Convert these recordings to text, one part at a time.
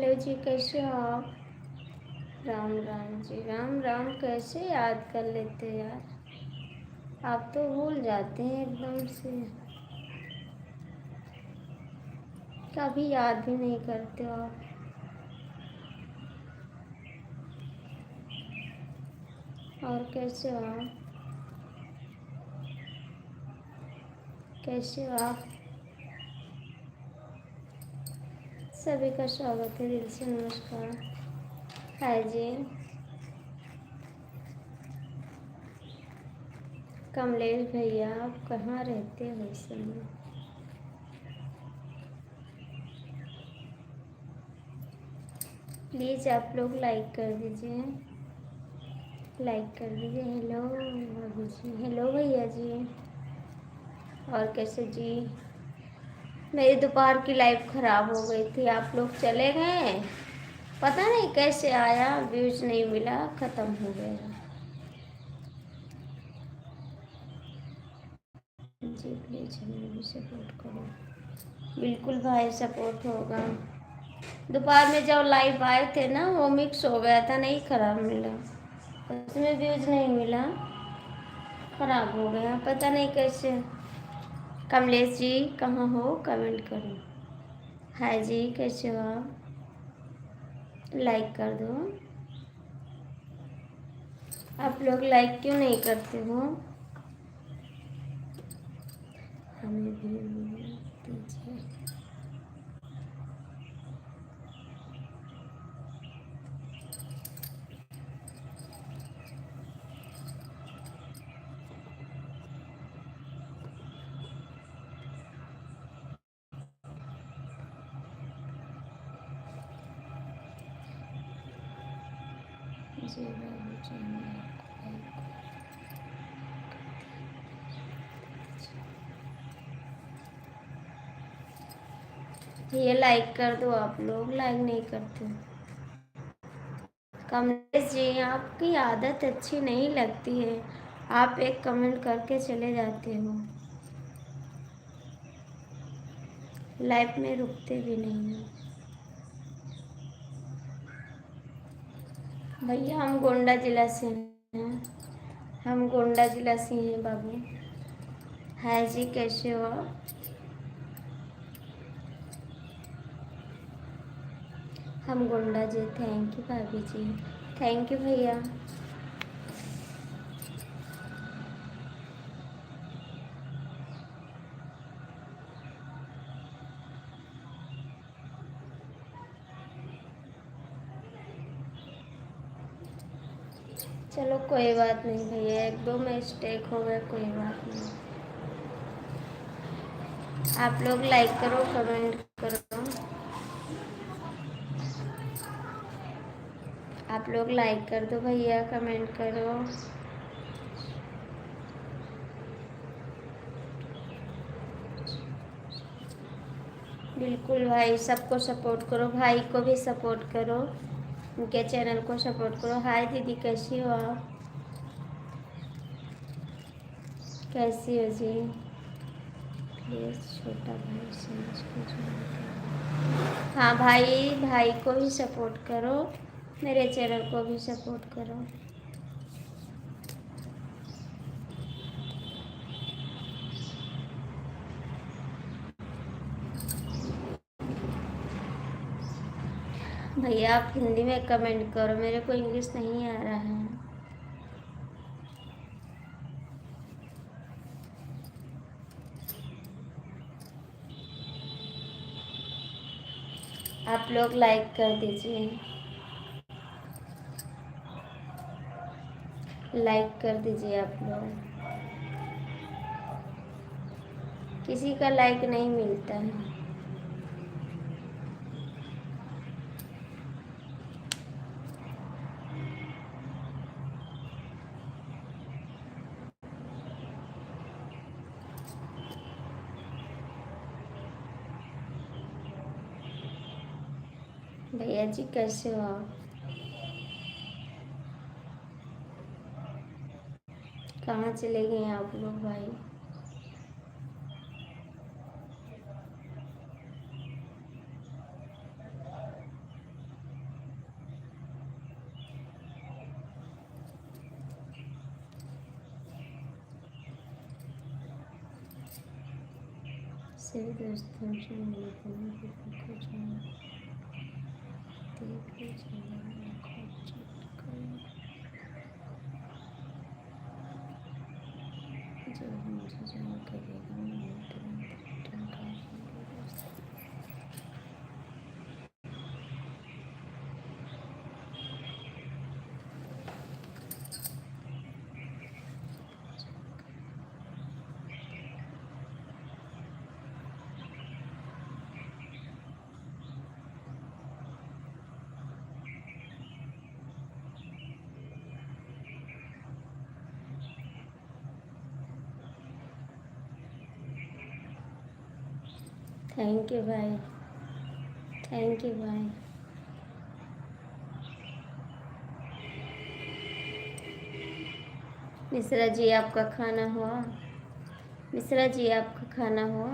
Hello जी, कैसे हो आप? राम राम जी, राम राम। कैसे याद कर लेते यार, आप तो भूल जाते हैं एकदम से, कभी याद भी नहीं करते हो आप। और कैसे हो आप? कैसे हो आप? सभी का स्वागत है, दिल से नमस्कार। हाय जी। कमलेश भैया, आप कहाँ रहते हो इस समय? प्लीज़ आप लोग लाइक कर दीजिए, लाइक कर दीजिए। हेलो भाभी जी, हेलो भैया जी। और कैसे जी? मेरी दोपहर की लाइफ ख़राब हो गई थी, आप लोग चले गए, पता नहीं कैसे आया, व्यूज नहीं मिला, ख़त्म हो गया। जी प्लीज़ हमें भी सपोर्ट करो। बिल्कुल भाई, सपोर्ट होगा। दोपहर में जब लाइव आए थे ना, वो मिक्स हो गया था, नहीं ख़राब मिला, उसमें व्यूज नहीं मिला, ख़राब हो गया, पता नहीं कैसे। कमलेश जी कहाँ हो, कमेंट करो। हाय जी, कैसे हो आप? लाइक कर दो। आप लोग लाइक क्यों नहीं करते हो? हमें भी दीजिए। जी बाबू जी, मैं आपको ये लाइक कर दो, आप लोग लाइक नहीं करते। कमलेश जी, आपकी आदत अच्छी नहीं लगती है, आप एक कमेंट करके चले जाते हो, लाइफ में रुकते भी नहीं हो। भैया हम गोंडा जिला से हैं, हम गोंडा जिला से हैं बाबू। हाय जी, कैसे हो आप? हम गोंडा जी। थैंक यू भाभी जी, थैंक यू भैया। चलो कोई बात नहीं भैया, एक दो मिस्टेक हो गए, कोई बात नहीं। आप लोग लाइक करो, कमेंट करो, आप लोग लाइक कर दो भैया, कमेंट करो। बिल्कुल भाई, सबको सपोर्ट करो, भाई को भी सपोर्ट करो, उनके चैनल को सपोर्ट करो। हाय दीदी, कैसी हो आप? कैसी हो जी? प्लीज़ छोटा भाई समझ के जो। हाँ भाई, भाई को भी सपोर्ट करो, मेरे चैनल को भी सपोर्ट करो। भैया आप हिंदी में कमेंट करो, मेरे को इंग्लिश नहीं आ रहा है। आप लोग लाइक कर दीजिए, लाइक कर दीजिए आप लोग, किसी का लाइक नहीं मिलता है। भैया जी कैसे हो आप? कहाँ चले गए आप लोग भाई? से दोस्तों से मिलते हैं कि कुछ देख लीजिए जो मुझे जॉइन करेगा मैं तुरंत रिटर्न कर दूँगी। थैंक यू भाई, थैंक यू भाई। मिश्रा जी आपका खाना हुआ? मिश्रा जी आपका खाना हुआ?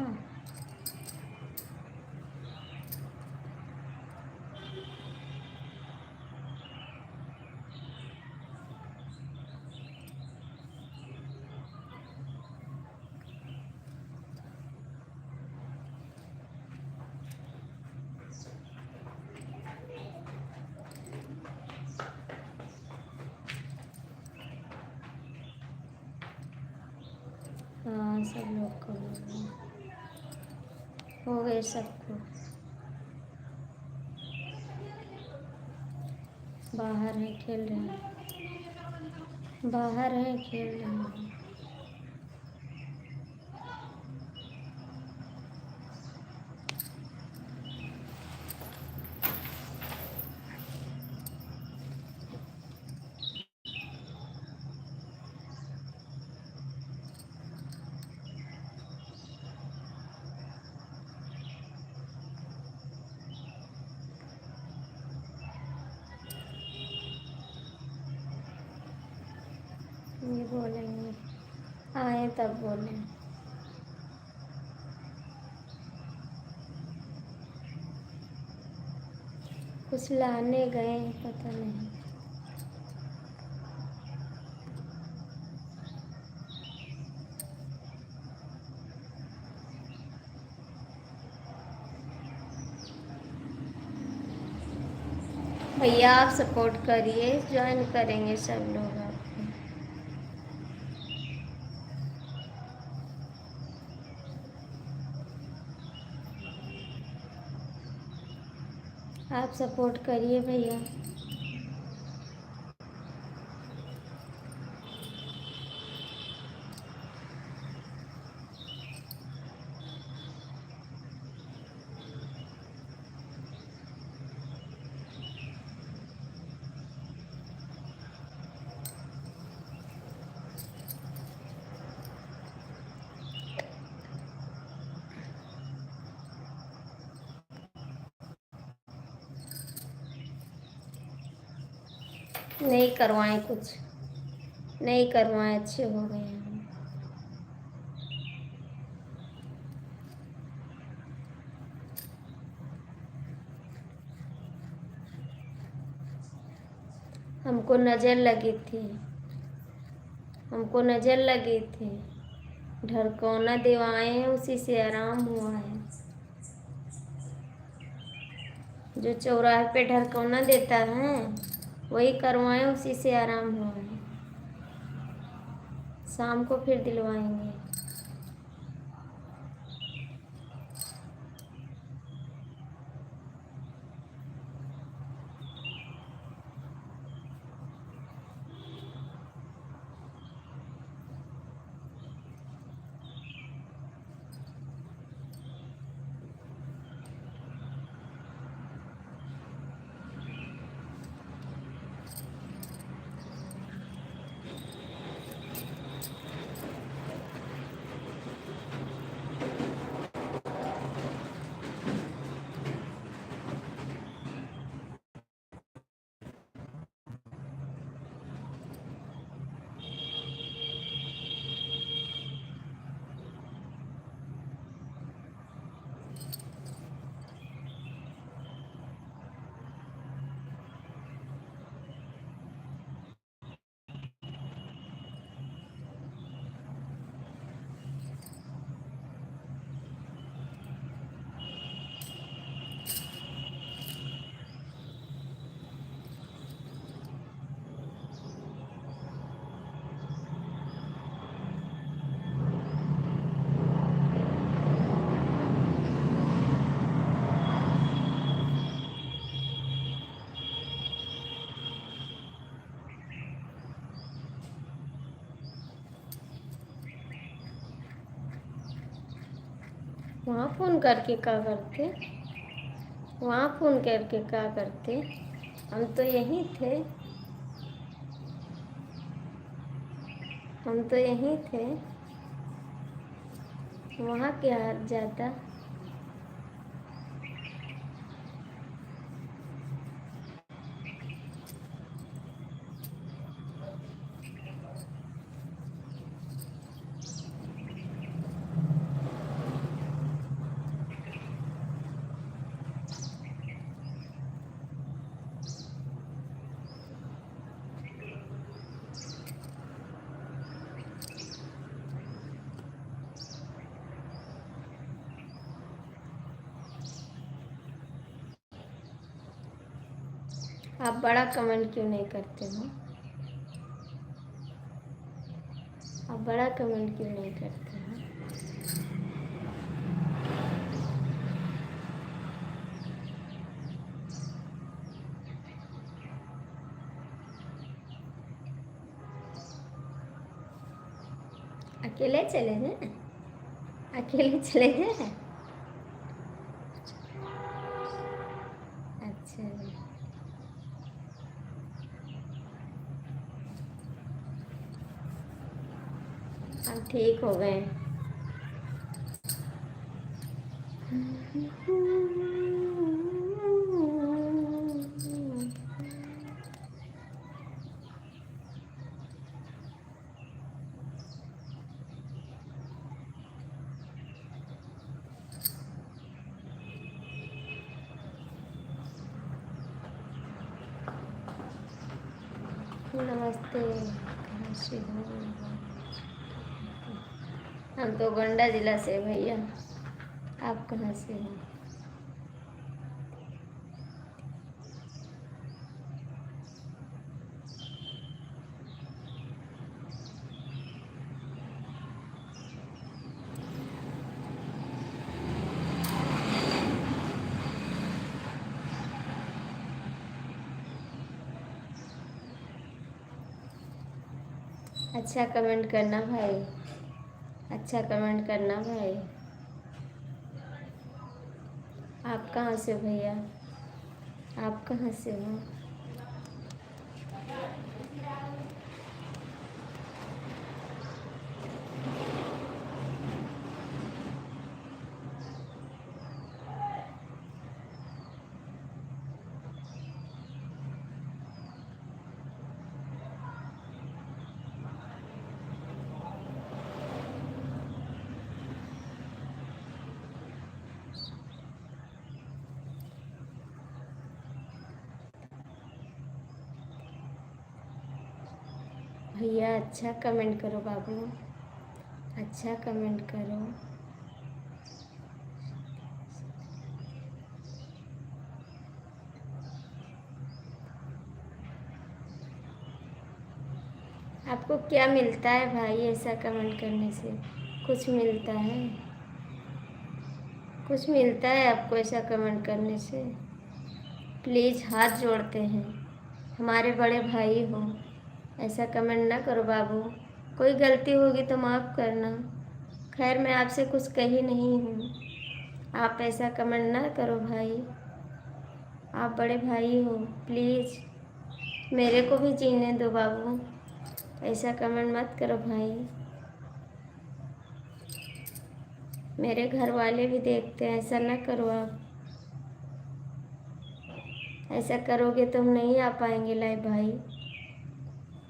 हाँ सब लोग को हो गए सबको। बाहर है खेल रहे हैं, बाहर है खेल रहे हैं। ये बोलेंगे आए तब बोले। कुछ लाने गए पता नहीं। भैया आप सपोर्ट करिए, ज्वाइन करेंगे सब लोग आपको। आप सपोर्ट करिए भैया। नहीं करवाएं, कुछ नहीं करवाएं, अच्छे हो गए हैं। हमको नज़र लगी थी, हमको नज़र लगी थी। ढरकौना दिवाए हैं, उसी से आराम हुआ है। जो चौराहे पे ढरकौना देता है वही करवाएं, उसी से आराम हुआ है। शाम को फिर दिलवाएंगे। वहाँ फ़ोन करके क्या करते? वहाँ फ़ोन करके क्या करते? हम तो यहीं थे, हम तो यहीं थे, वहाँ क्या जाता? आप बड़ा कमेंट क्यों नहीं करते हो? आप बड़ा कमेंट क्यों नहीं करते हो? अकेले चले जाए, अकेले चले जाए। अच्छा, हम ठीक हो गए। नमस्ते, कहाँ से हो? हम तो गोंडा जिला से भैया, आप कहाँ से हो? अच्छा कमेंट करना भाई, अच्छा कमेंट करना भाई। आप कहाँ से हो भैया? आप कहाँ से हो? भैया अच्छा कमेंट करो बाबू, अच्छा कमेंट करो। आपको क्या मिलता है भाई ऐसा कमेंट करने से? कुछ मिलता है? कुछ मिलता है आपको ऐसा कमेंट करने से? प्लीज़ हाथ जोड़ते हैं, हमारे बड़े भाई हो, ऐसा कमेंट ना करो बाबू। कोई गलती होगी तो माफ़ करना। खैर मैं आपसे कुछ कही नहीं हूँ, आप ऐसा कमेंट ना करो भाई। आप बड़े भाई हो, प्लीज़ मेरे को भी जीने दो बाबू, ऐसा कमेंट मत करो भाई। मेरे घर वाले भी देखते हैं, ऐसा ना करो आप। ऐसा करोगे तो हम नहीं आ पाएंगे लाइव भाई।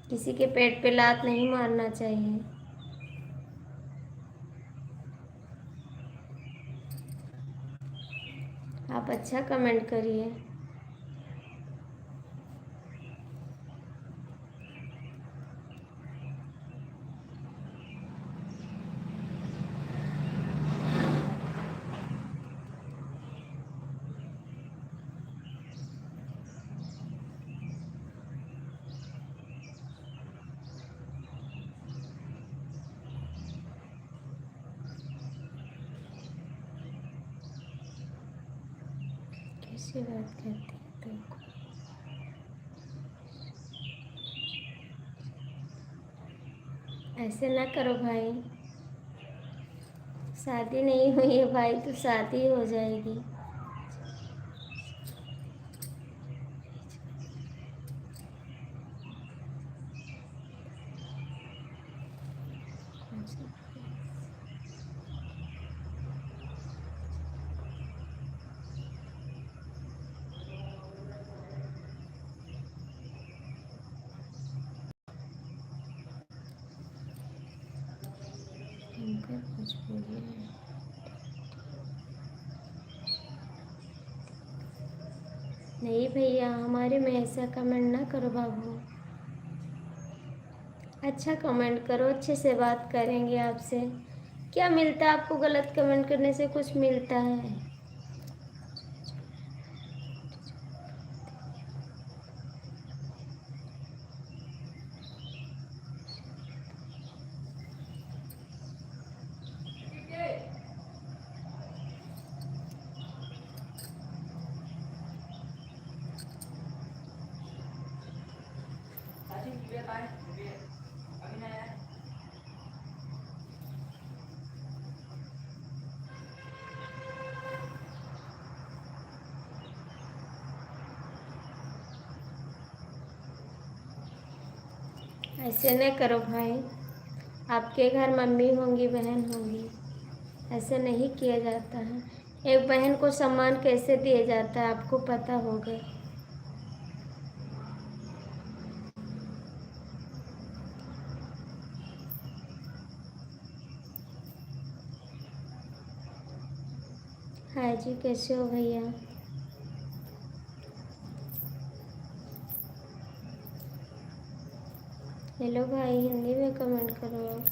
किसी के पेट पे लात नहीं मारना चाहिए। आप अच्छा कमेंट करिए। कैसे बात करते हैं तुमको? ऐसे ना करो भाई, शादी नहीं हुई है भाई तो शादी हो जाएगी। कुछ बोलिए। नहीं भैया, हमारे में ऐसा कमेंट ना करो बाबू। अच्छा कमेंट करो, अच्छे से बात करेंगे आपसे। क्या मिलता है आपको? गलत कमेंट करने से कुछ मिलता है? ऐसे न करो भाई, आपके घर मम्मी होंगी, बहन होंगी, ऐसे नहीं किया जाता है। एक बहन को सम्मान कैसे दिया जाता है आपको पता होगा। हाय जी, कैसे हो भैया? हेलो भाई, हिंदी में कमेंट करो आप।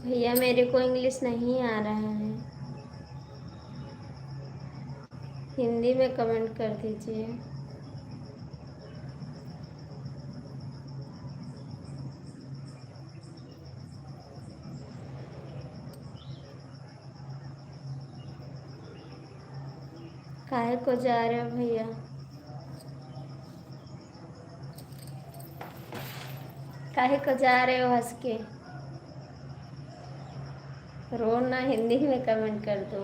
भैया मेरे को इंग्लिश नहीं आ रहा है, हिंदी में कमेंट कर दीजिए। काहे को जा रहे हो भैया? काहे को जा रहे हो हंस के? रो ना, हिंदी में कमेंट कर दो।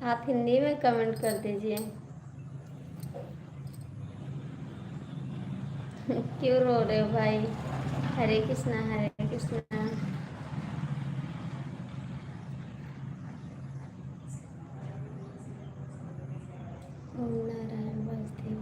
आप हिंदी में कमेंट कर दीजिए। क्यों रो रहे हो भाई? हरे कृष्णा, हरे कृष्णा। ओम नारायण वासुदेव।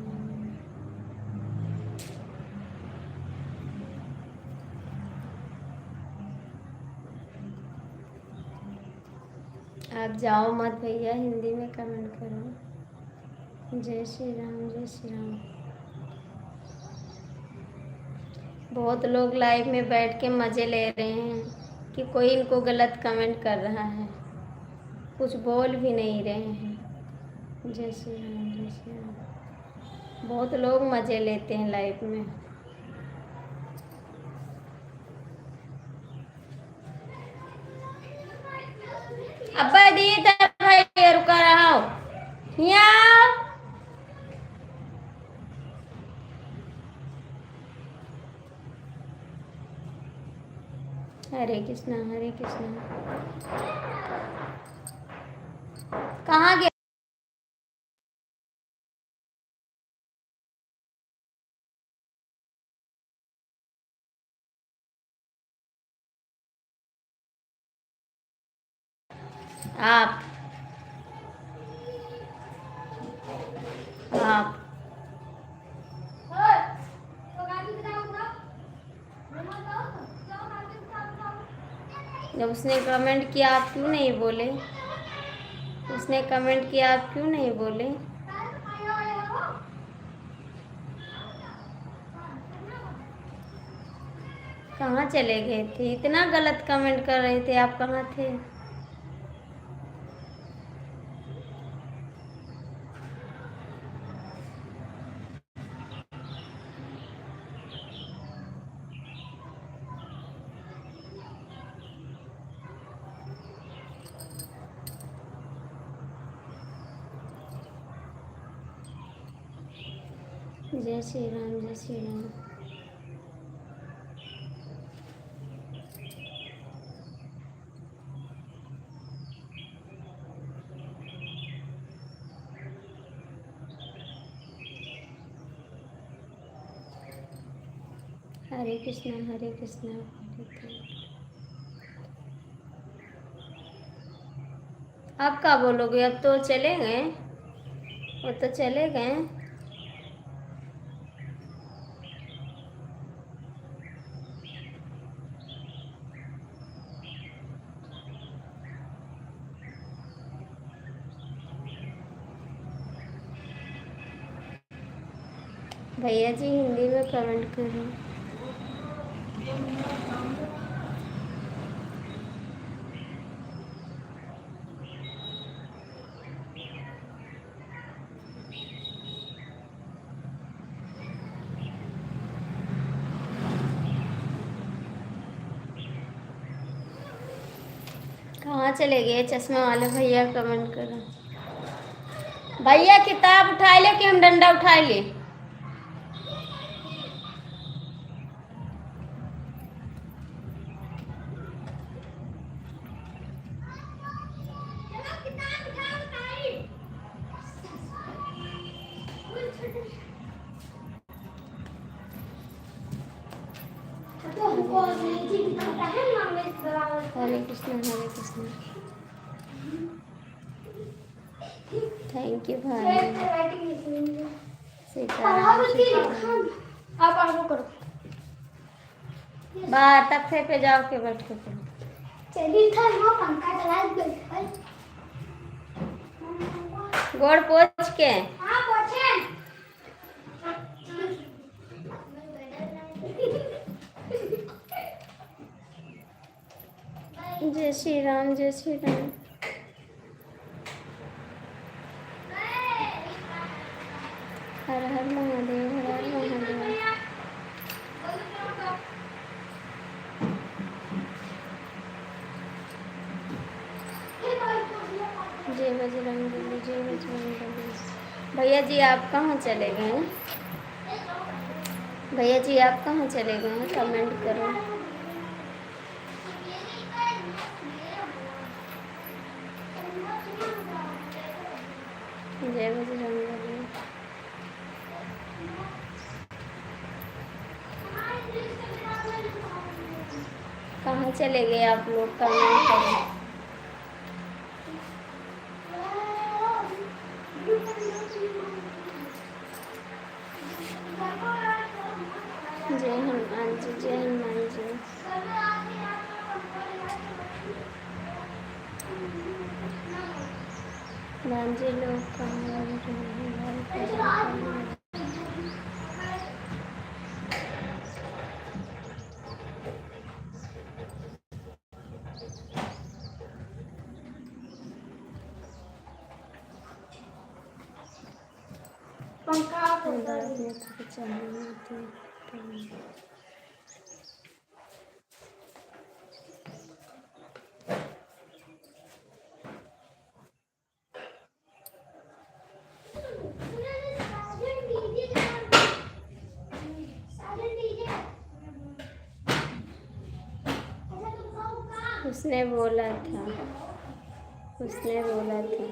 आप जाओ मत भैया, हिंदी में कमेंट करो। जय श्री राम, जय श्री राम। बहुत लोग लाइव में बैठ के मज़े ले रहे हैं कि कोई इनको गलत कमेंट कर रहा है, कुछ बोल भी नहीं रहे हैं। जय श्री राम, जय श्री राम। बहुत लोग मज़े लेते हैं लाइव में। अब्बा दिए था भाई, रुका रहा हूँ यहाँ। हरे कृष्णा, हरे कृष्णा। कहाँ गया? आप आप जब उसने कमेंट किया आप क्यों नहीं बोले? उसने कमेंट किया आप क्यों नहीं बोले? कहाँ चले गए थे? इतना गलत कमेंट कर रहे थे, आप कहाँ थे? जय श्री राम, जय श्री राम। हरे कृष्णा, हरे कृष्णा, हरे कृष्णा। आप क्या बोलोगे? अब तो चले गए, वो तो चले गए। भैया जी हिंदी में कमेंट करो। कहाँ चले गए चश्मे वाले भैया? कमेंट करो। भैया किताब उठा ले कि हम डंडा उठा ले? हरे कृष्ण, हरे कृष्ण। थैंक यू भाई। सीताराम, सीताराम। आप आगे करो। बाहर तख्ते पे जाओ के बैठ के पढ़ो। चलिए था वो पंखा चला बैठ। गोड़ पोछ के। हां पोछे। जय श्री राम, जय श्री राम। हर हर महादेव, हर हर महादेव। जय बजरंगबली, जय बजरंगबली। भैया जी आप कहाँ चले गए? भैया जी आप कहाँ चले गए? कमेंट करो। जय बजरंगबली। कहाँ चले गए आप लोग? कमेंट करो। जय हनुमान जी, जय हनुमान जी। रांझे लोग कहाँ? पंखा उसने बोला था, उसने बोला था।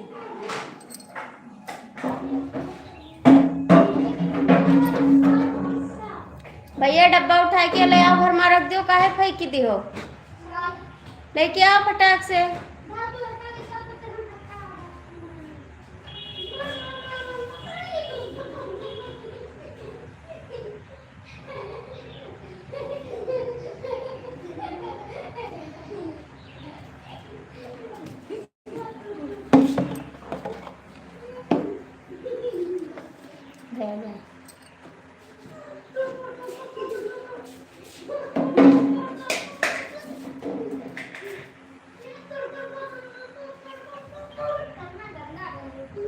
भैया डब्बा उठा के ले आओ, घर में रख दियो। काहे फेंक दी हो? लेके आओ फटाक से। कहाँ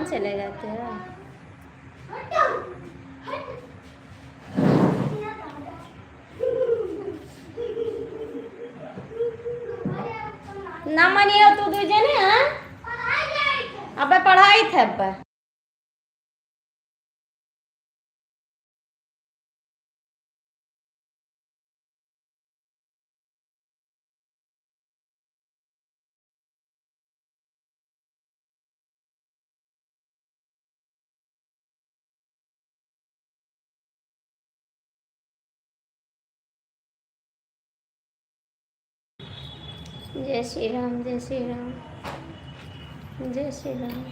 चले जाते हो? ना मानिए तू तुझे नहीं हाँ? अब पढ़ाई थे अब जय श्री राम, जय श्री राम, जय श्री राम।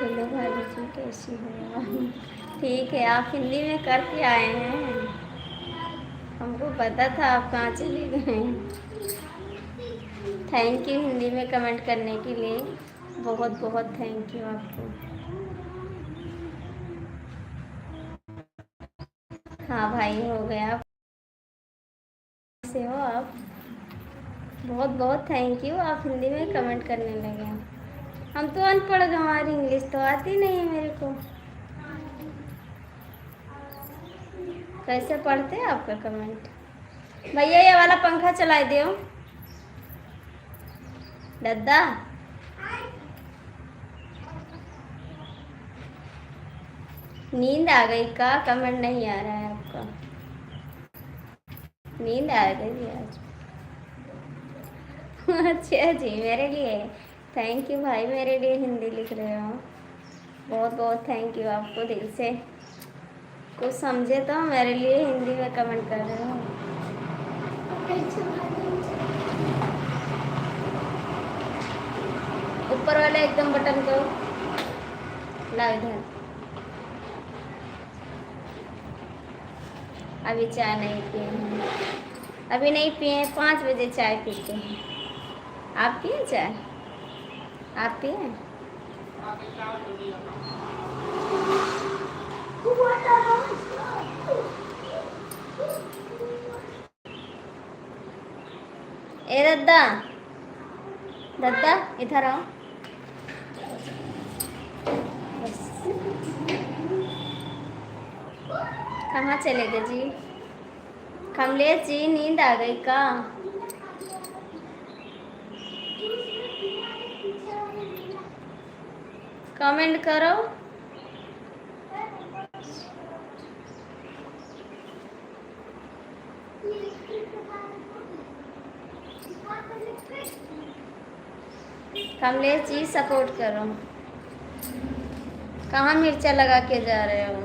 हेलो भाभी जी, कैसी हो? ठीक है। आप हिंदी में करके आए हैं, हमको पता था आप कहाँ चले गए। थैंक यू हिंदी में कमेंट करने के लिए, बहुत बहुत थैंक यू आपको। हाँ भाई, हो गया। से हो आप? बहुत बहुत थैंक यू, आप हिंदी में कमेंट करने लगे। हम तो अनपढ़, हमारी इंग्लिश तो आती नहीं है मेरे को। कैसे पढ़ते हैं आपका कमेंट? भैया ये वाला पंखा चला दो दादा। नींद आ गई का? कमेंट नहीं आ रहा है आपका। नींद आ गई आज? अच्छा जी, मेरे लिए थैंक यू भाई, मेरे लिए हिंदी लिख रहे हो, बहुत बहुत थैंक यू आपको दिल से। कुछ समझे तो मेरे लिए हिंदी में कमेंट कर रहे हो। ऊपर वाले एकदम बटन को ला इधर। अभी चाय नहीं पिए हैं, अभी नहीं पिए, 5 बजे चाय पीते हैं। आप पिए चाय? आप पिए? ए दद्दा, दद्दा इधर आओ। कहाँ चले गए जी? कमलेश जी, नींद आ गई का? कमेंट करो। कमलेश जी सपोर्ट करो। कहाँ मिर्चा लगा के जा रहे हो?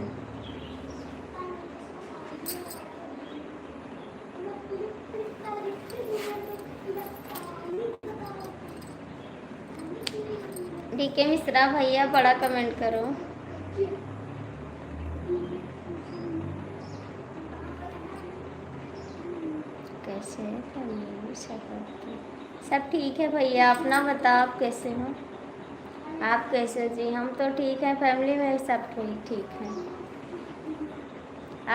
डीके मिश्रा भैया, बड़ा कमेंट करो। कैसे सब ठीक है भैया, अपना बताओ आप कैसे हो? आप कैसे जी? हम तो ठीक हैं, फैमिली में सब ठीक है।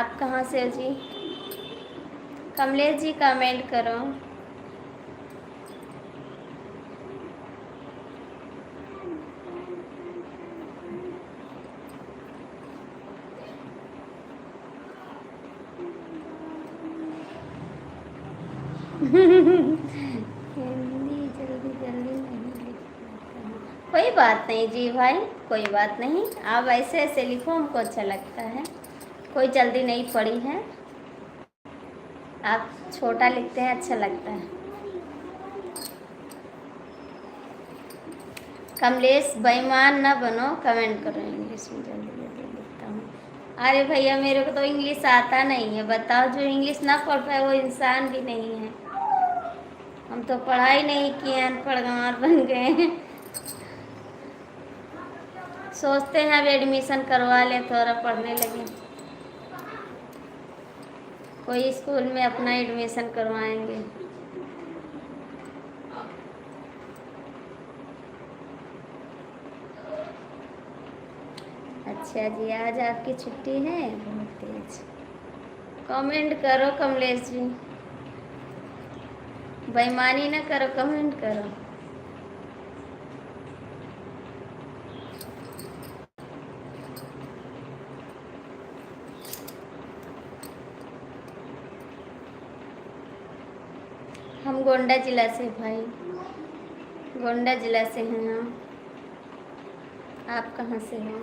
आप कहाँ से हो जी? कमलेश जी कमेंट करो। हिंदी जल्दी जल्दी नहीं लिख पाता। कोई बात नहीं जी भाई, कोई बात नहीं, आप ऐसे ऐसे लिखो, हमको अच्छा लगता है। कोई जल्दी नहीं पड़ी है, आप छोटा लिखते हैं, अच्छा लगता है। कमलेश बेईमान ना बनो, कमेंट करो इंग्लिश में, जल्दी जल्दी लिखता हूँ। अरे भैया, मेरे को तो इंग्लिश आता नहीं है, बताओ। जो इंग्लिश ना पढ़ पाए वो इंसान भी नहीं है। हम तो पढ़ाई नहीं किए, अनपढ़ गंवार बन गए। सोचते हैं अब एडमिशन करवा लें, थोड़ा पढ़ने लगे। कोई स्कूल में अपना एडमिशन करवाएंगे। अच्छा जी, आज आपकी छुट्टी है? बहुत तेज। कमेंट करो कमलेश जी, बेईमानी ना करो, कमेंट करो। हम गोंडा जिला से भाई, गोंडा जिला से हैं हम। आप कहाँ से हैं?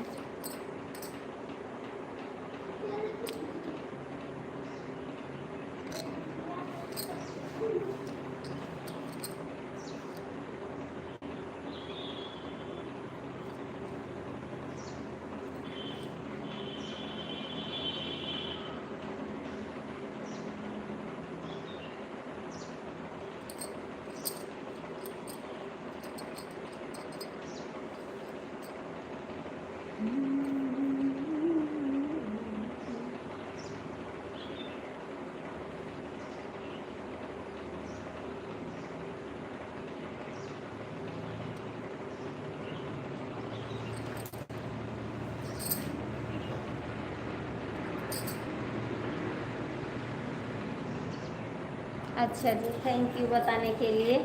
अच्छा जी, थैंक यू बताने के लिए,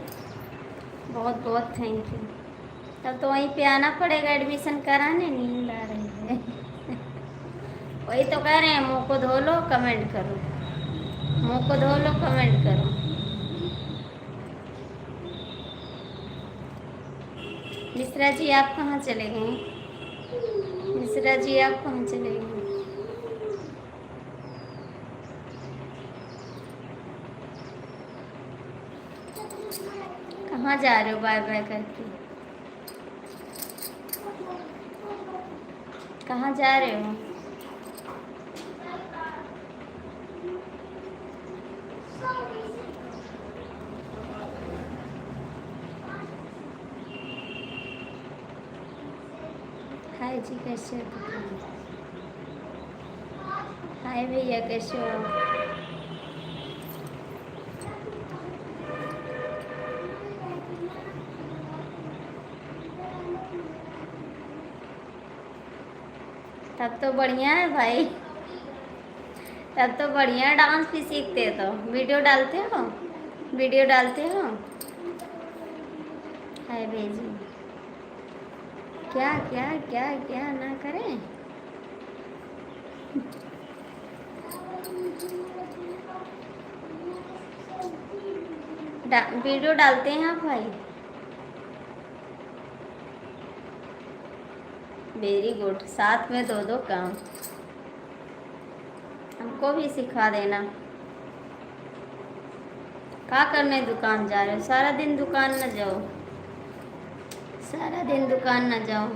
बहुत बहुत थैंक यू। तब तो वहीं पे आना पड़ेगा एडमिशन कराने, नींद आ रही है। वही तो कह रहे हैं, मुंह को धो लो कमेंट करो, मुंह को धो लो कमेंट करो। मिश्रा जी आप कहाँ चले गए? मिश्रा जी आप कहाँ चले गए? कहाँ जा रहे हो बाय बाय करके? कहाँ जा रहे हो? हाय जी, कैसे हो? हाय भैया, कैसे हो? तब तो बढ़िया है भाई, तब तो बढ़िया डांस भी सीखते हो। तो वीडियो डालते हो, वीडियो डालते हो? हाय भेजी, क्या क्या क्या क्या ना करें। वीडियो डालते हैं आप भाई? वेरी गुड, साथ में दो दो काम, हमको भी सिखा देना। क्या करने दुकान जा रहे हो? सारा दिन दुकान न जाओ, सारा दिन दुकान न जाओ।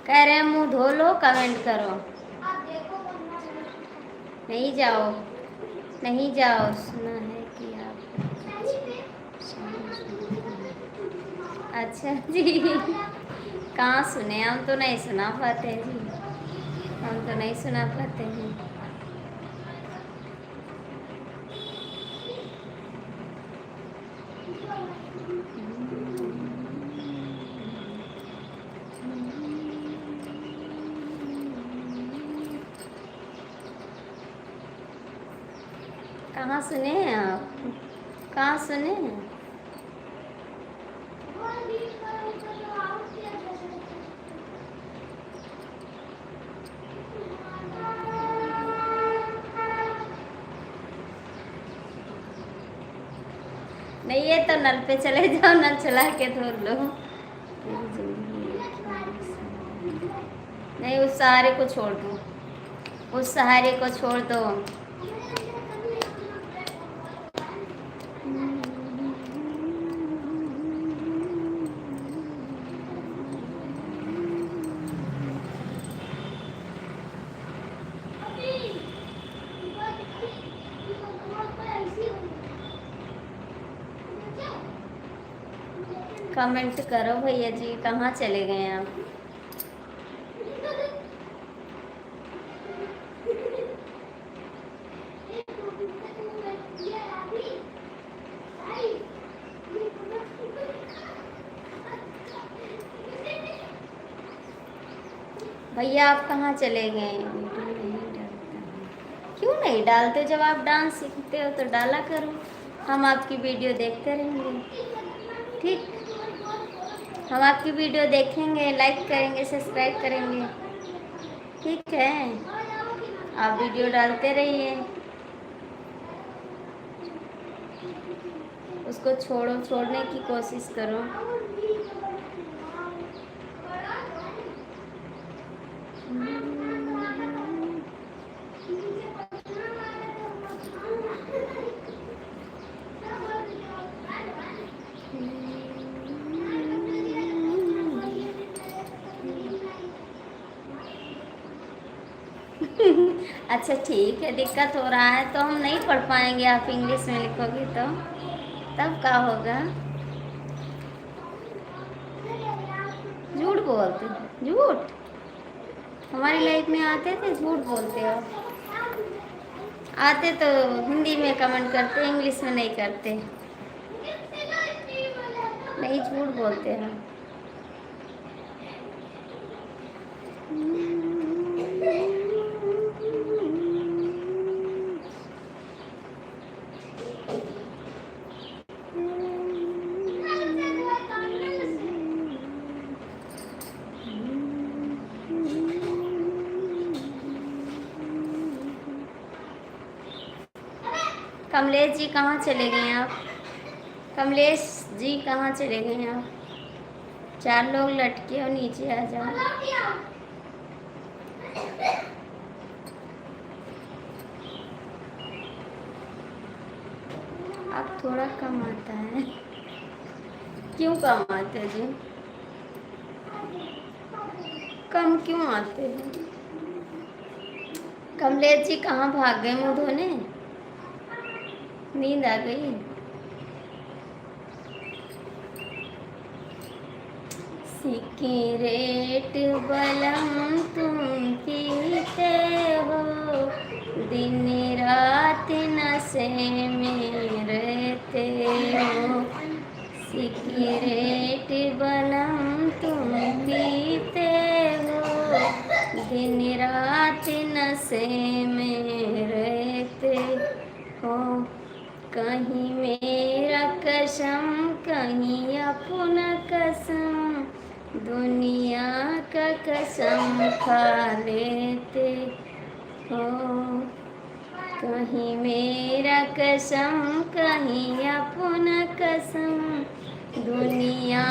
कह रहे हैं मुंह धो लो कमेंट करो। नहीं जाओ, नहीं जाओ, सुना है कि आप। अच्छा जी, कहाँ सुने? हम तो नहीं सुना पाते जी, हम तो नहीं सुना पाते हैं। कहाँ सुने हैं आप? कहाँ सुने हैं? नहीं, ये तो नल पे चले जाओ, नल चला के धो लो। नहीं, उस सहारे को छोड़ दो, उस सहारे को छोड़ दो। कमेंट करो भैया जी, कहाँ चले गए आप? भैया आप कहाँ चले गए? वीडियो नहीं डालता हूँ। क्यों नहीं डालते? जब आप डांस सीखते हो तो डाला करो, हम आपकी वीडियो देखते रहेंगे। ठीक, हम आपकी वीडियो देखेंगे, लाइक करेंगे, सब्सक्राइब करेंगे। ठीक है, आप वीडियो डालते रहिए, उसको छोड़ने की कोशिश करो। अच्छा ठीक है, दिक्कत हो रहा है तो हम नहीं पढ़ पाएंगे, आप इंग्लिश में लिखोगे तो तब क्या होगा? झूठ बोलते, झूठ हमारी लाइफ में आते थे, झूठ बोलते हो। आते तो हिंदी में कमेंट करते, इंग्लिश में नहीं करते, नहीं झूठ बोलते हैं। कमलेश जी कहाँ चले गए आप? कमलेश जी कहाँ चले गए आप? 4 लोग लटके हो, नीचे आ जाओ। अब थोड़ा कम आता है। क्यों कम आते हैं जी? कम क्यों आते हैं? कमलेश जी कहाँ भाग गए मुँह धोने? नींद आ गई? सिगरेट बलम तुम पीते हो, दिन रात नशे में रहते हो। सिगरेट बलम तुम पीते हो, दिन रात नशे में रहते हो। कहीं मेरा कसम, कहीं अपना कसम, दुनिया का कसम खा लेते हो। कहीं मेरा कसम, कहीं अपना कसम, दुनिया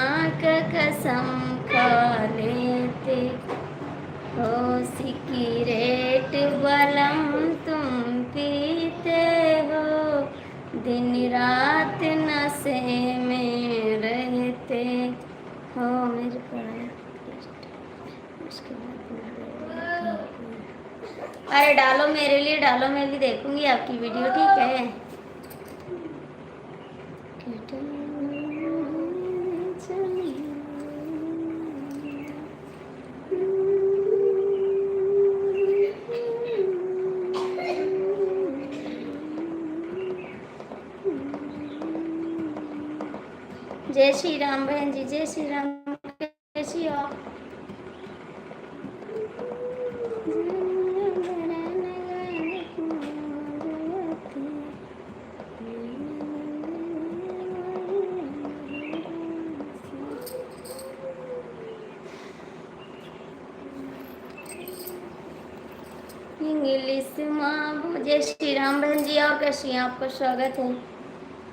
का कसम खा लेते हो। सिगरेट बलम तुम पीते हो, दिन रात नशे में रहते हो। मेरी पढ़ाई उसके बाद अरे डालो, मेरे लिए डालो, मैं भी देखूंगी आपकी वीडियो। ठीक है, जय श्री राम बहन जी, जय श्री राम। कैसी हो आप? इंग्लिश माँ, जय श्री राम बहन जी, और कैसी हैं? आपका स्वागत है।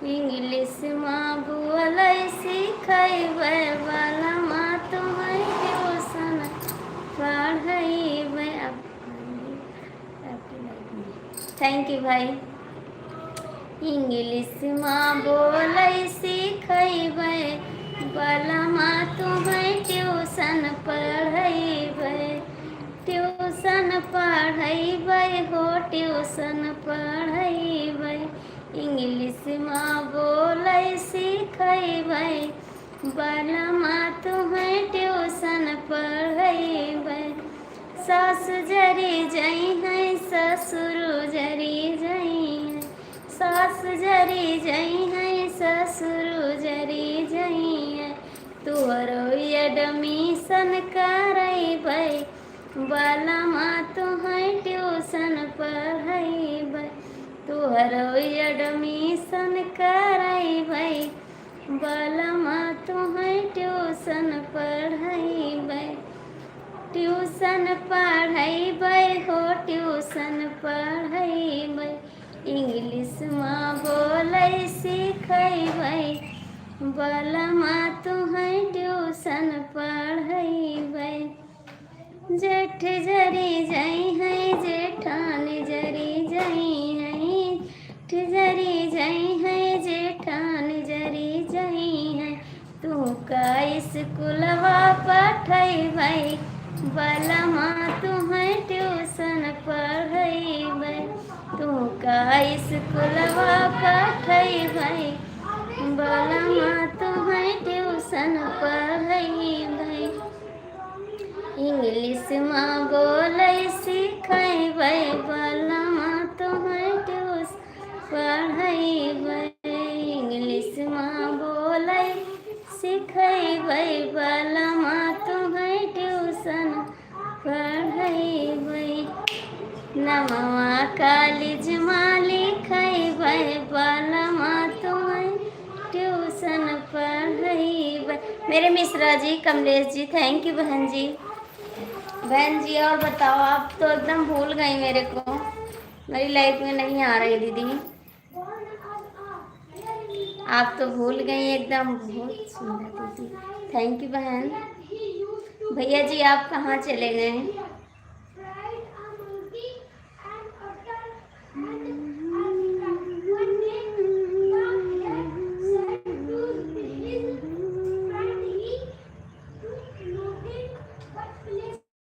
इंग्लिश माँ बोलै सिखैबै वाला माँ तुम्हें ट्यूशन पढ़ैबै। थैंक यू भाई। इंग्लिश माँ बोलै सिखैबै वाला माँ तुम्हें ट्यूशन पढ़ैबै। ट्यूशन पढ़ैबै हो, ट्यूशन पढ़ैबै। इंग्लिश माँ बोलै सिखैबै बालमा तुम्हें ट्यूशन पढ़ैबै, सास जरी जई है ससुर जरी जई है, सास जरी जई है ससुर जरी जई है, तुहरो एडमिशन करैबै, बालमा तुम्हें ट्यूशन पढ़ैबै, तुहरो एडमिशन करैबै, बालमा तुम्हें ट्यूशन पढ़ैबै, ट्यूशन पढ़ैबै हो ट्यूशन पढ़ैबै, इंग्लिश में बोलै सिखैबै, बालमा तुम्हें ट्यूशन पढ़ैबै, जेठ जरी जई है जेठान जरी जई है, जेठ जरी जई है जेठान जरी जई है, तू का स्कूलवा पढ़ैबै, बालमा तुम्हें ट्यूशन पढ़ैबै, तू का स्कूलवा पढ़ैबै, बालमा तुम्हें ट्यूशन पढ़ैबै, इंग्लिश में बोलै सिखैबै, बालमा तुम्हें ट्यूशन पढ़ैबै, इंग्लिश में बोलै सिखैबै, बालमा तुम्हें ट्यूशन पढ़ैबै, नमवा कॉलेज में लिखैबै, बालमा तुम्हें ट्यूशन पढ़ैबै। मेरे मिश्रा जी कमलेश जी थैंक यू बहन जी। बहन जी और बताओ, आप तो एकदम भूल गई मेरे को, मेरी लाइफ में नहीं आ रही दीदी, आप तो भूल गई एकदम, बहुत सुंदर दीदी, थैंक यू बहन। भैया जी आप कहाँ चले गए?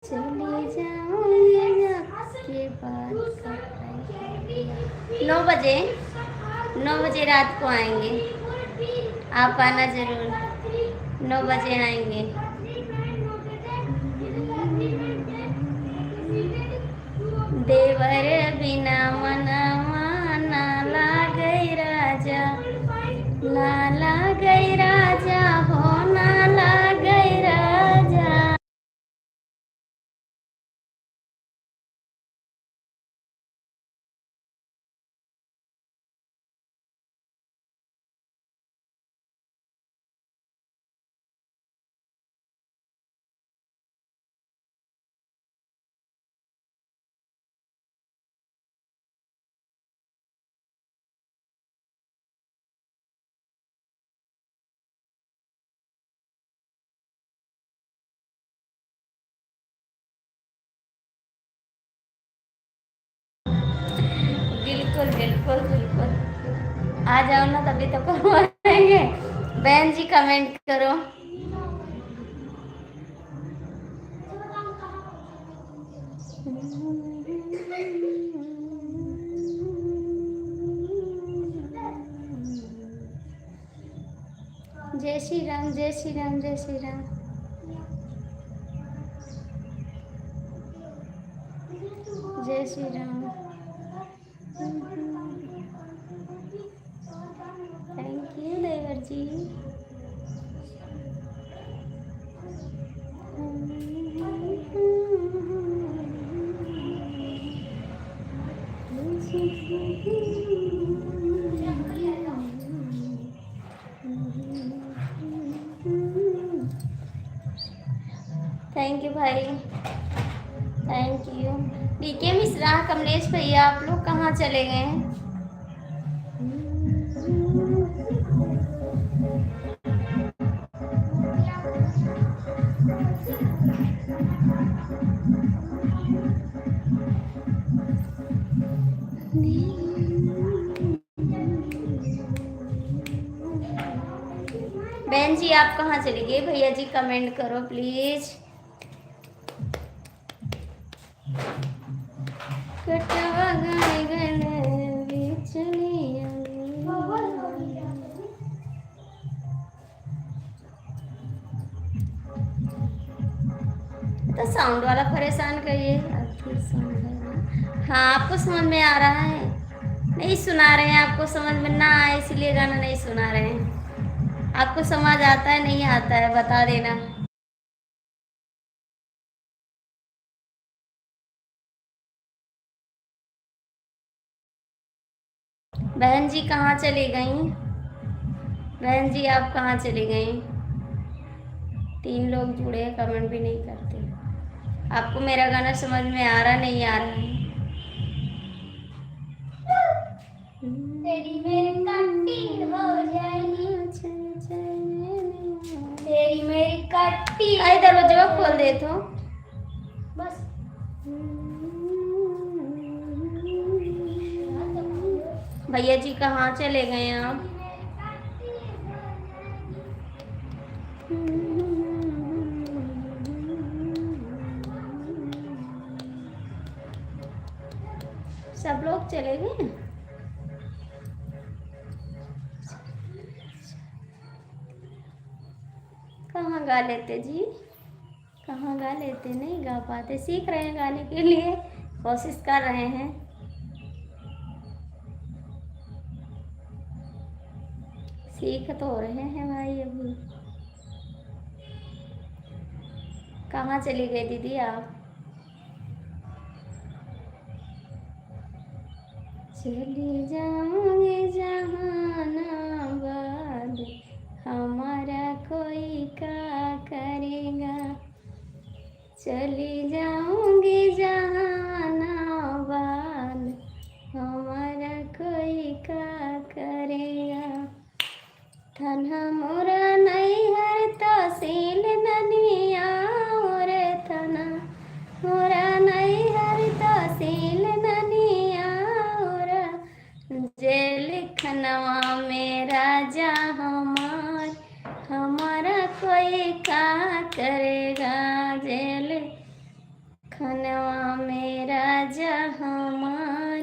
चले जाऊंगी आपके बाद 9 बजे रात को आएंगे, आप आना जरूर, 9 बजे आएंगे। देवर बिना मनवा ना लागै राजा, ना लागै राजा हो ना लागै राजा। बिल्कुल बिल्कुल बिल्कुल, आ जाओ ना तभी तो करवाएंगे। बहन जी कमेंट करो। जय श्री राम जय श्री राम जय श्री राम। जय श्री राम। थैंक यू देवर जी। थैंक यू भाई, thank you. DK Mishra, Kamlesh भैया, आप लोग कहाँ चले गए हैं? बहन जी आप कहाँ चली गई? भैया जी कमेंट करो प्लीज। कटवा गए गले चली तो साउंड वाला परेशान करिए। आपकी साउंड है। हाँ, आपको समझ में आ रहा है? नहीं सुना रहे हैं, आपको समझ में ना आए इसलिए गाना नहीं सुना रहे हैं। आपको समझ आता है नहीं आता है बता देना। बहन जी कहाँ चली गई? बहन जी आप कहाँ चली गई? 3 लोग जुड़े हैं, कमेंट भी नहीं करते। आपको मेरा गाना समझ में आ रहा नहीं आ रहा है? तेरी मेरी कट्टी हो जाएगी, तेरी मेरी कट्टी। आई दरवाजा खोल दे तो। बस भैया जी कहाँ चले गए आप? सब लोग चले गए? कहाँ गा लेते जी? कहाँ गा लेते? नहीं गा पाते, सीख रहे हैं गाने के लिए, कोशिश कर रहे हैं। सीख तो रहे हैं भाई अभी। कहाँ चली गई दीदी आप? चली जाऊंगी जहानाबाद, हमारा कोई क्या करेगा। चली जाऊंगी जहानाबाद, हमारा कोई क्या करेगा। थना मोरा नहीं हर तहसील ननिया, और थना मोरा नहीं हर तहसील ननिया, और जेल खनवा मेरा जा हमार, हमारा कोई क्या करेगा। जेल खनवा मेरा जा हमार,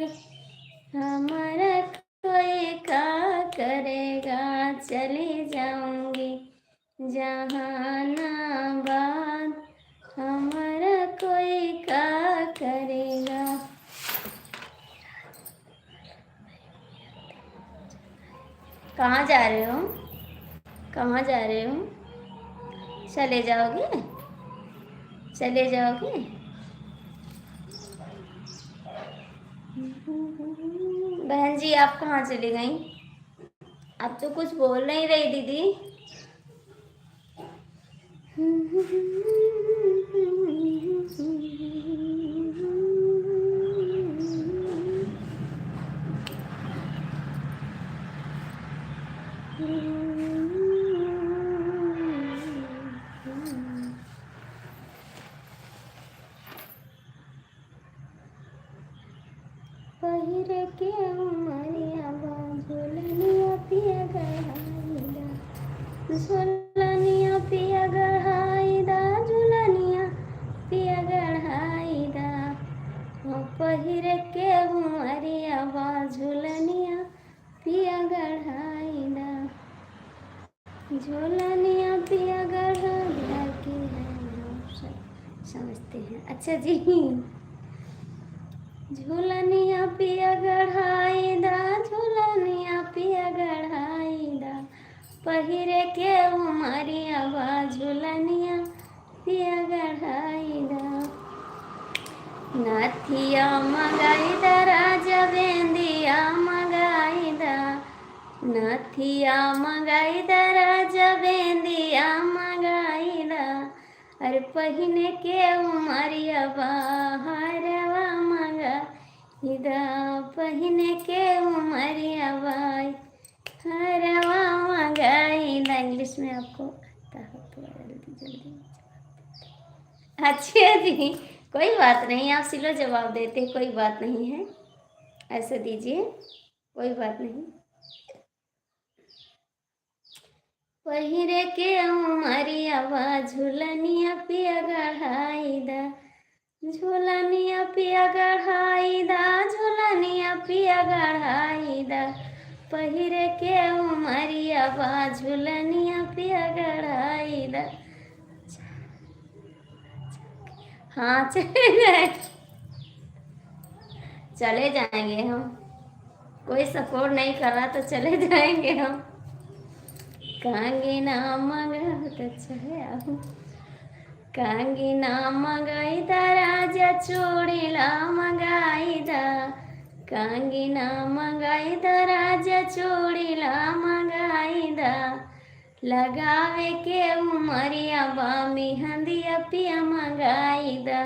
हमारा कोई क्या करेगा। चली जाऊंगी जहानाबाद, हमारा कोई क्या करेगा। कहाँ जा रहे हो? कहाँ जा रहे हो? चले जाओगे? चले जाओगे? बहन जी आप कहाँ चली गई? आप तो कुछ बोल नहीं रही दीदी। पहिर के उमरिया झोलनिया पिया गढ़ाईदा, झोलनिया पिया गढ़ाईदा, झोलनिया पिया गढ़ाईदा। पहिर के उमरिया झोलनिया पिया गढ़ाईदा, झोलनिया पिया गढ़ाईदा की है हम सब समझते हैं। अच्छा जी। झूलनिया पिया गढ़ाईदा, झूलनिया पिया गढ़ाईदा, पहिरे के उमरिया झूलनिया पिया गढ़ाईदा। नथिया मंगाईदा राजा बेंदिया मंगाईदा, नथिया मंगाईदा राजा बेंदिया मंगाईदा। अरे पहिने के उमरिया हरवा मंगाईदा, पहिने के उमरिया हरवा मंगाईदा। इंग्लिश में आपको आता हो तो जल्दी जल्दी। अच्छा जी, कोई बात नहीं, आप सिलो जवाब देते, कोई बात नहीं है, ऐसे दीजिए, कोई बात नहीं। पहिरे के उमरिया झूलनिया पिया गढ़ाईदा, झूलनिया पिया गढ़ाईदा, झूलनिया पिया गढ़ाईदा। पहिरे के उमरिया झूलनिया पिया गढ़ाईदा। हाँ चले जाए, चले जाएंगे हम। कोई सपोर्ट नहीं कर रहा तो चले जाएंगे हम। कांगी ना मंगा तो चले आओ, कांगी ना मंगाई दा राजा चूड़ीला मंगाई दा, कांगी ना मंगाई दा राजा चूड़ीला मंगाई दा, लगावे के उमरिया बामी हंदिया पिया मंगाई दा,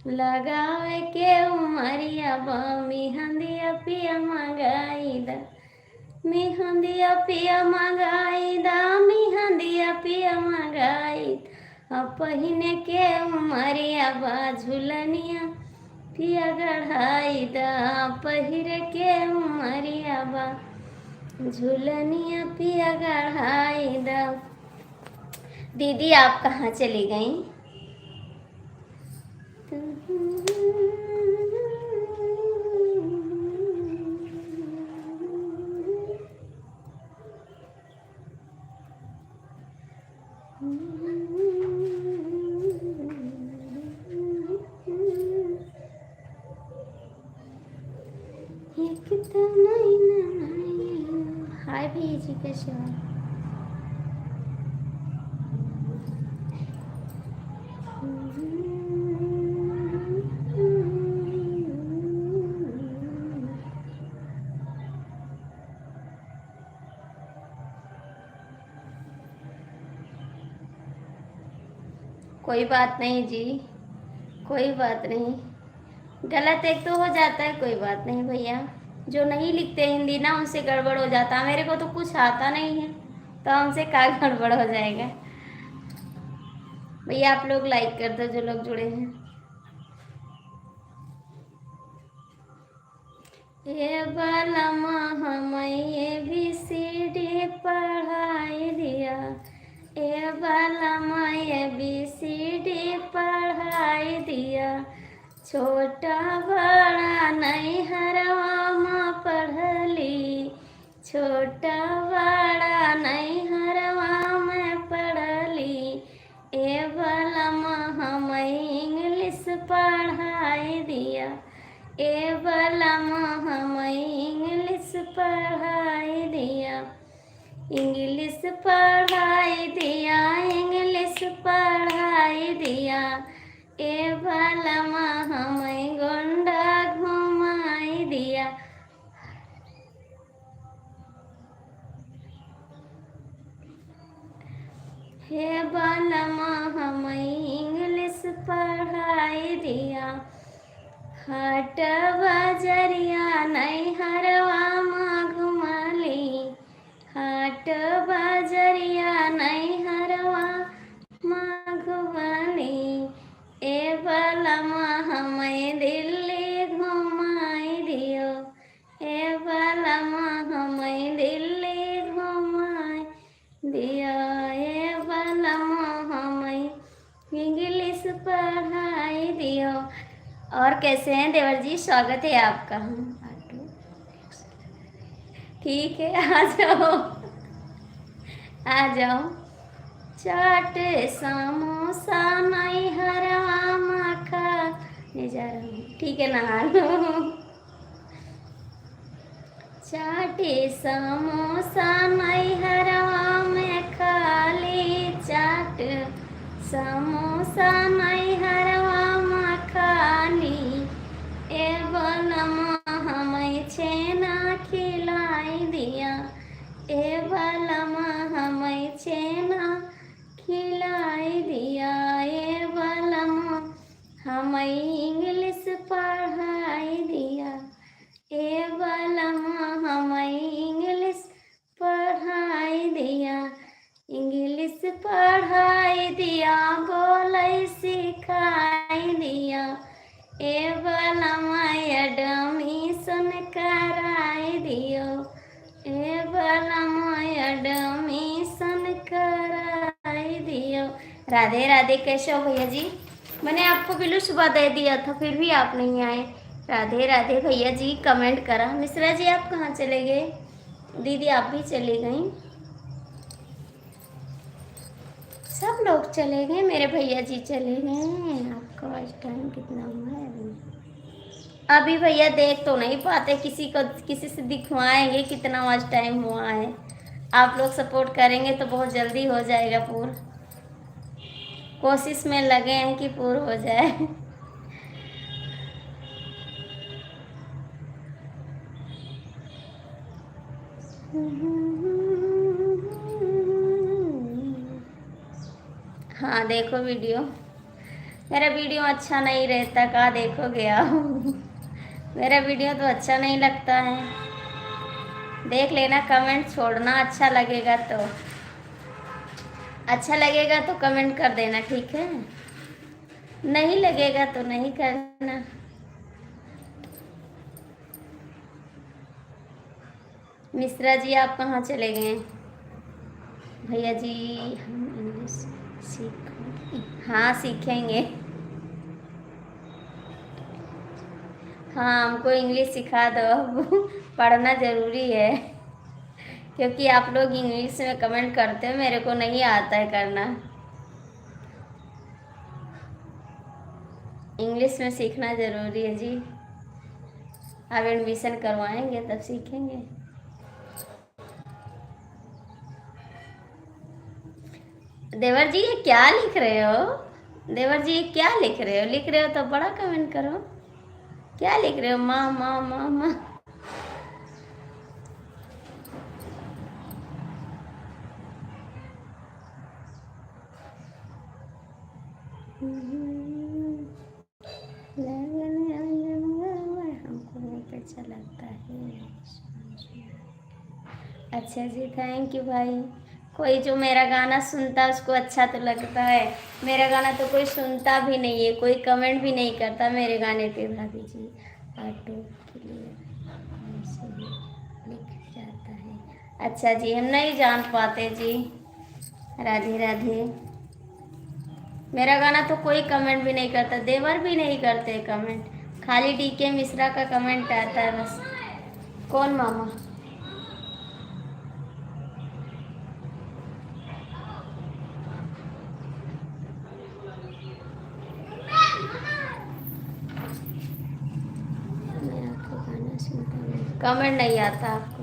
लगावे के उमरिया बामी हंदिया पिया मंगाई दा, मिहंदिया पिया मंगाई दा, मिहंदिया पिया मंगाई, पहिने के उमरिया बा झुलनिया पिया गढ़ाई दा, पहिर के उमरिया बा झुलनिया पिया गढ़ाई दा। दीदी आप कहाँ चली गई? हाय भैया जी कैसे हो? कोई बात नहीं जी, कोई बात नहीं, गलत एक तो हो जाता है, कोई बात नहीं भैया। जो नहीं लिखते हिंदी ना उनसे गड़बड़ हो जाता है, मेरे को तो कुछ आता नहीं है तो हमसे क्या गड़बड़ हो जाएगा। भैया आप लोग लाइक कर दो जो लोग जुड़े हैं। ये बालमा हमें ABCD पढ़ाई दिया, ए बालमा ABCD पढ़ाई दिया, छोटा बड़ा नहीं हरवा माँ पढ़ली, छोटा बड़ा नहीं हरवा में पढ़ली, ए बालमा हमें इंग्लिश पढ़ाई दिया, ए बालमा हमें इंग्लिश पढ़ाई दिया, इंग्लिश पढ़ाई दिया, इंग्लिश पढ़ाई दिया, ए बालमा हमें गोंडा घुमाई दिया। हे बालमा हमें इंग्लिश पढ़ाई दिया, हाट बाजरिया नहीं हरवा माँ घुमाली, हाट बाजरिया नहीं हरवा माँ घुमाली, ए बालमा हमें दिल्ली घुमाई दियो, ए बालमा हमें दिल्ली घुमाई दियो, ए बालमा हमें इंग्लिश पढ़ाई दियो। और कैसे हैं देवर जी, स्वागत है आपका। ठीक है आ जाओ, आ जाओ। चाट समोसा नहीं हरवा माखा ले जा रहा हूँ, ठीक है नहा लो। चाट समोसा नहीं हरवा में खाली, चाट समोसा नहीं हरवा में खाली, ए बालमा हमें छेना खिलाई दिया, ए बालमा हमें छेना खिलाई दिया, ए बालमा हमें इंग्लिश पढ़ाई दिया, ए बालमा हमें इंग्लिश पढ़ाई दिया, इंग्लिश पढ़ाई दिया, बोले सिखाई दिया, ए बालमा एडमिशन कराई दियो, ए बालमा एडमिशन कराई दियो। राधे राधे, कैसे हो भैया जी? मैंने आपको बिल्कुल सुबह दे दिया था फिर भी आप नहीं आए। राधे राधे भैया जी, कमेंट करा। मिश्रा जी आप कहाँ चले गए? दीदी आप भी चली गई। सब लोग चले गए, मेरे भैया जी चले गए। आपका आज टाइम कितना हुआ है अभी भैया देख तो नहीं पाते, किसी को किसी से दिखवाएंगे कितना आज टाइम हुआ है। आप लोग सपोर्ट करेंगे तो बहुत जल्दी हो जाएगा पूरा। कोशिश में लगे हैं कि पूरा हो जाए। हाँ देखो वीडियो, मेरा वीडियो अच्छा नहीं रहता का देखोगे आप। मेरा वीडियो तो अच्छा नहीं लगता है, देख लेना, कमेंट छोड़ना अच्छा लगेगा तो। अच्छा लगेगा तो कमेंट कर देना, ठीक है, नहीं लगेगा तो नहीं करना। मिश्रा जी आप कहाँ चले गए? भैया जी हम इंग्लिश सीख, हाँ सीखेंगे। हाँ हमको इंग्लिश सिखा दो अब। पढ़ना ज़रूरी है, क्योंकि आप लोग इंग्लिश में कमेंट करते हो, मेरे को नहीं आता है करना। इंग्लिश में सीखना ज़रूरी है जी। अब एडमिशन करवाएंगे तब सीखेंगे। देवर जी ये क्या लिख रहे हो? देवर जी ये क्या लिख रहे हो? लिख रहे हो तो बड़ा कमेंट करो। क्या लिख रहे हो? माँ माँ माँ माँ। हमको बहुत अच्छा लगता है। अच्छा जी, थैंक यू भाई। कोई जो मेरा गाना सुनता है उसको अच्छा तो लगता है, मेरा गाना तो कोई सुनता भी नहीं है, कोई कमेंट भी नहीं करता मेरे गाने पे। भाभी जी ऑटो क्लियर ऐसे ही लिख जाता है। अच्छा जी, हम नहीं जान पाते जी। राधे राधे। मेरा गाना तो कोई कमेंट भी नहीं करता, देवर भी नहीं करते कमेंट, खाली डीके मिश्रा का कमेंट आता है बस। कौन मामा? मैं आपका गाना सुनता हूँ, कमेंट नहीं आता आपको।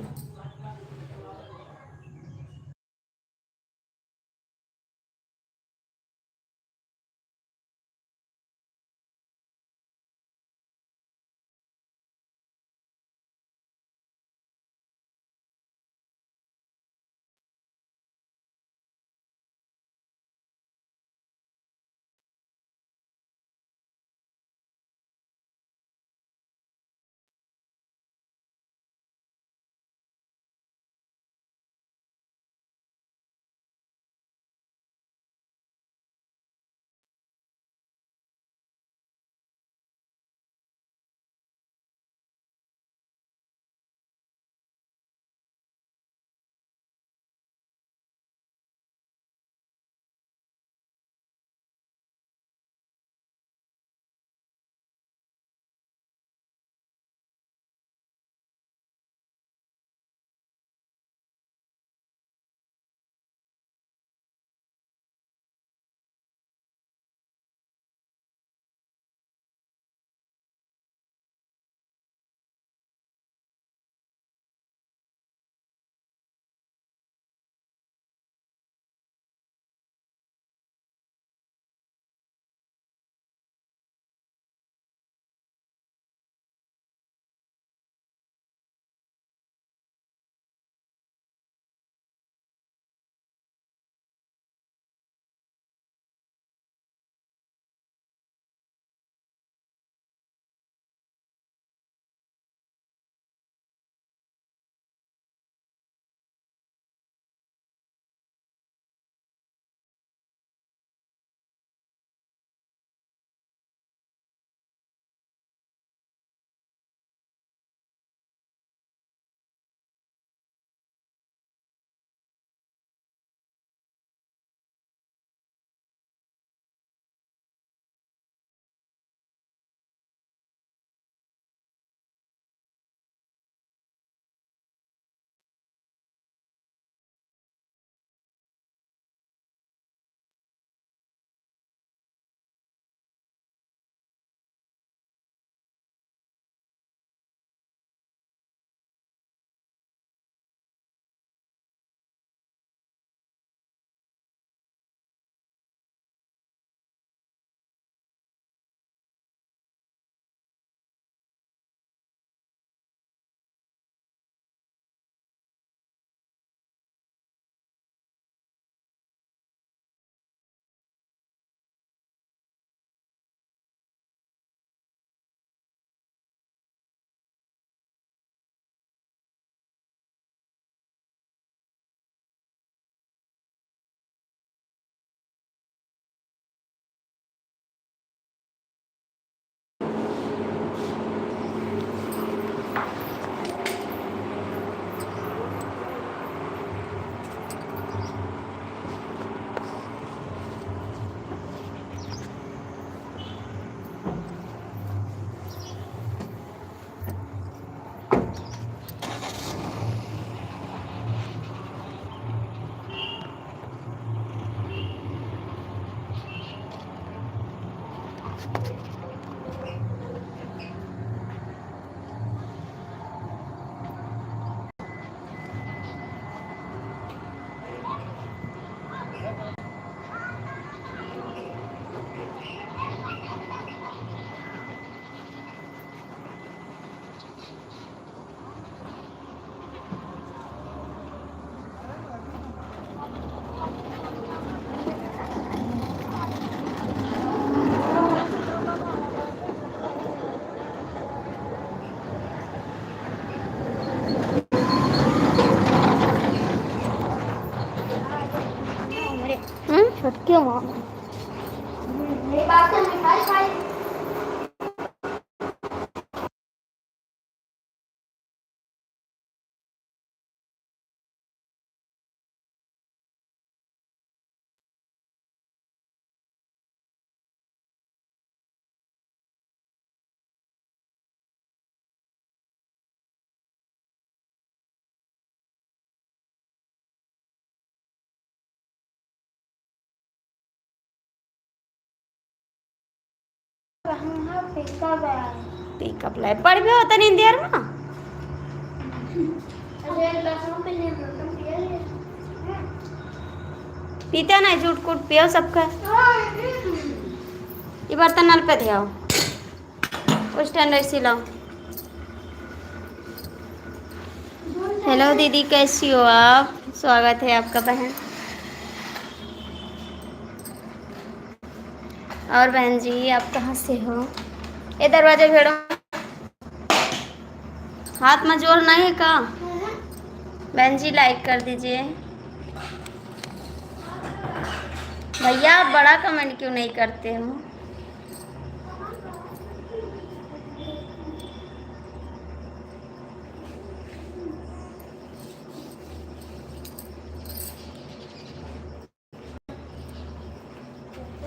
क्यों मामा? ये बात तो मिठाई खाई। हाँ फीका गया है। पिकअप लाए पढ़ भी होता नहीं देर में। अरे लखनऊ में नहीं बर्तन पिया है। पीता नहीं झूठ कूट पियो सबका। ये बर्तन नल पे थे आओ उस टाइम ऐसी लाओ। हेलो दीदी कैसी हो आप? स्वागत है आपका बहन। और बहन जी आप कहाँ से हो? ये दरवाजा भेड़ो। हाथ में जोर नहीं है का? बहन जी लाइक कर दीजिए। भैया आप बड़ा कमेंट क्यों नहीं करते हो?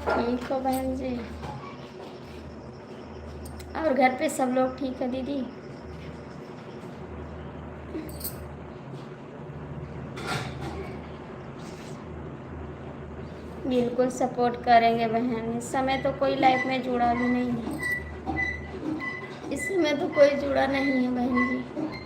ठीक हो बहन जी? और घर पे सब लोग ठीक है दीदी? बिल्कुल सपोर्ट करेंगे बहन। इस समय तो कोई लाइफ में जुड़ा भी नहीं है। इस समय तो कोई जुड़ा नहीं है बहन जी।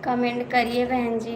कमेंट करिए बहन जी।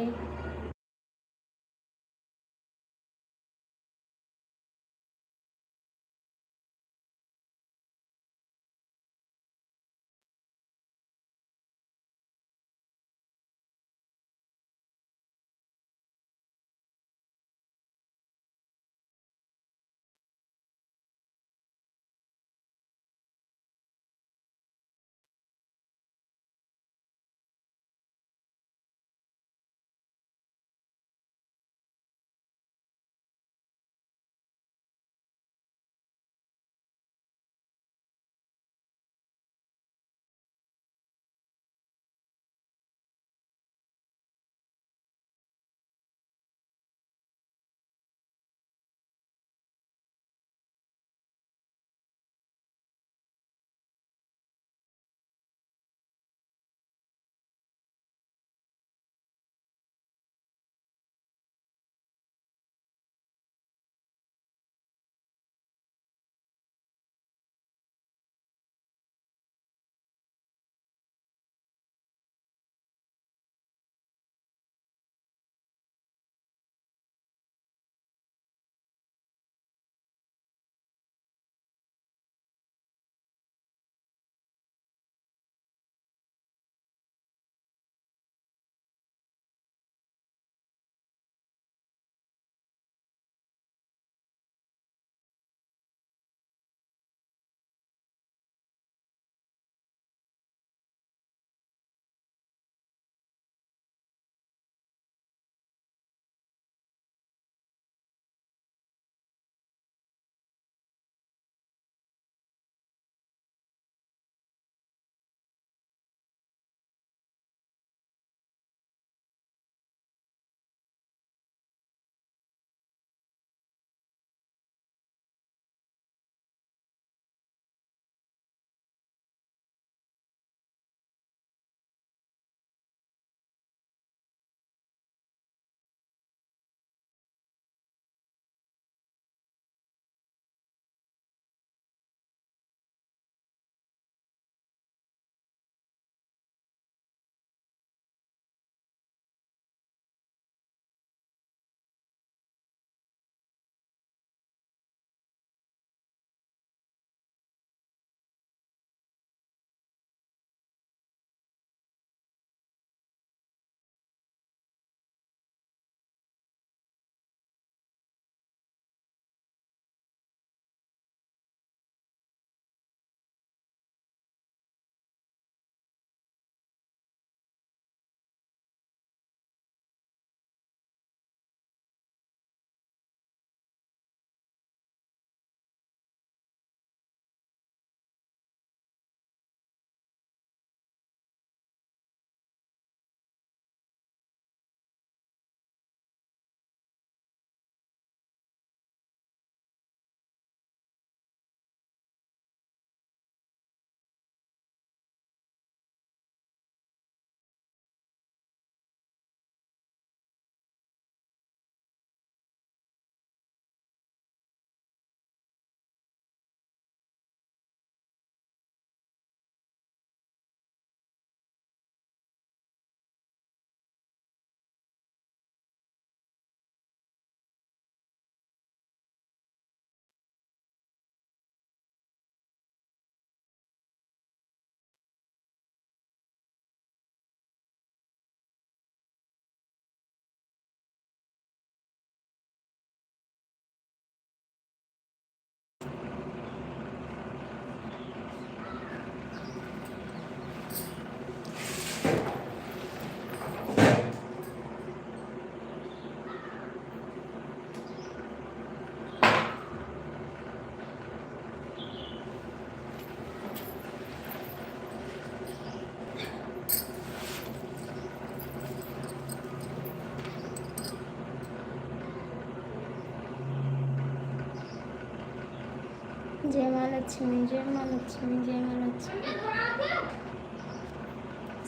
जय माँ लक्ष्मी, जय माँ लक्ष्मी, जय माँ लक्ष्मी।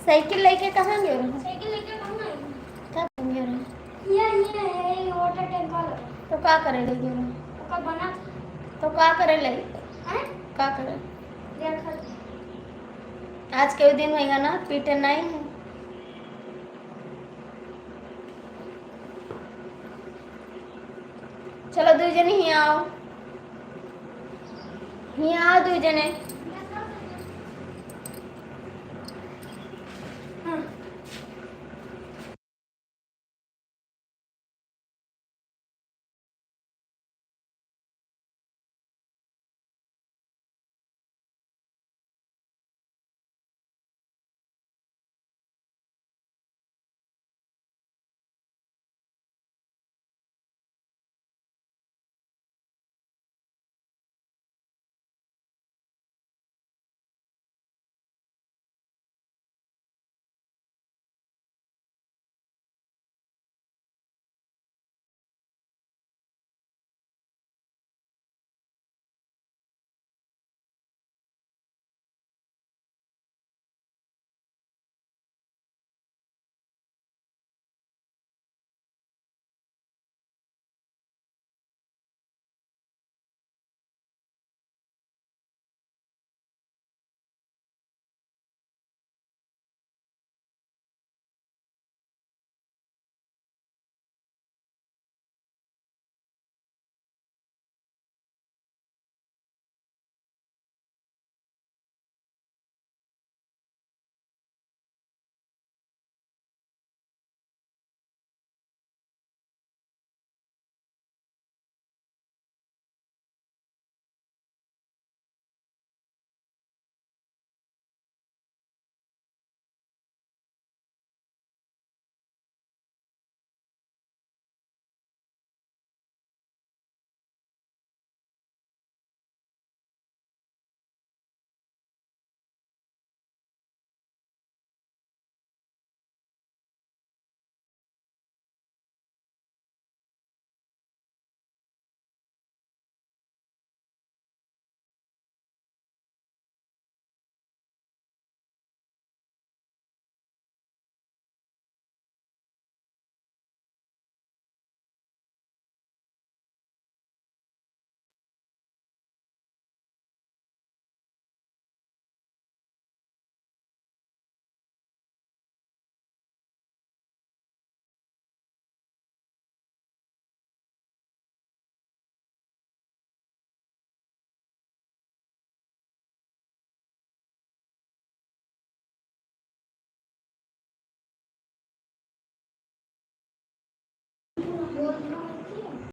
साइकिल लेके कहाँ गए रहे? साइकिल लेके कहाँ आई? क्या गए रहे? ये है वाटर टैंक वाला। तो क्या करे ले गए रहे? ओका बना तो क्या करे ले? हैं? क्या करे? ये खा। आज के दिन होएगा ना, पीटे नहीं है। चलो दो जने ही आओ, दो जने।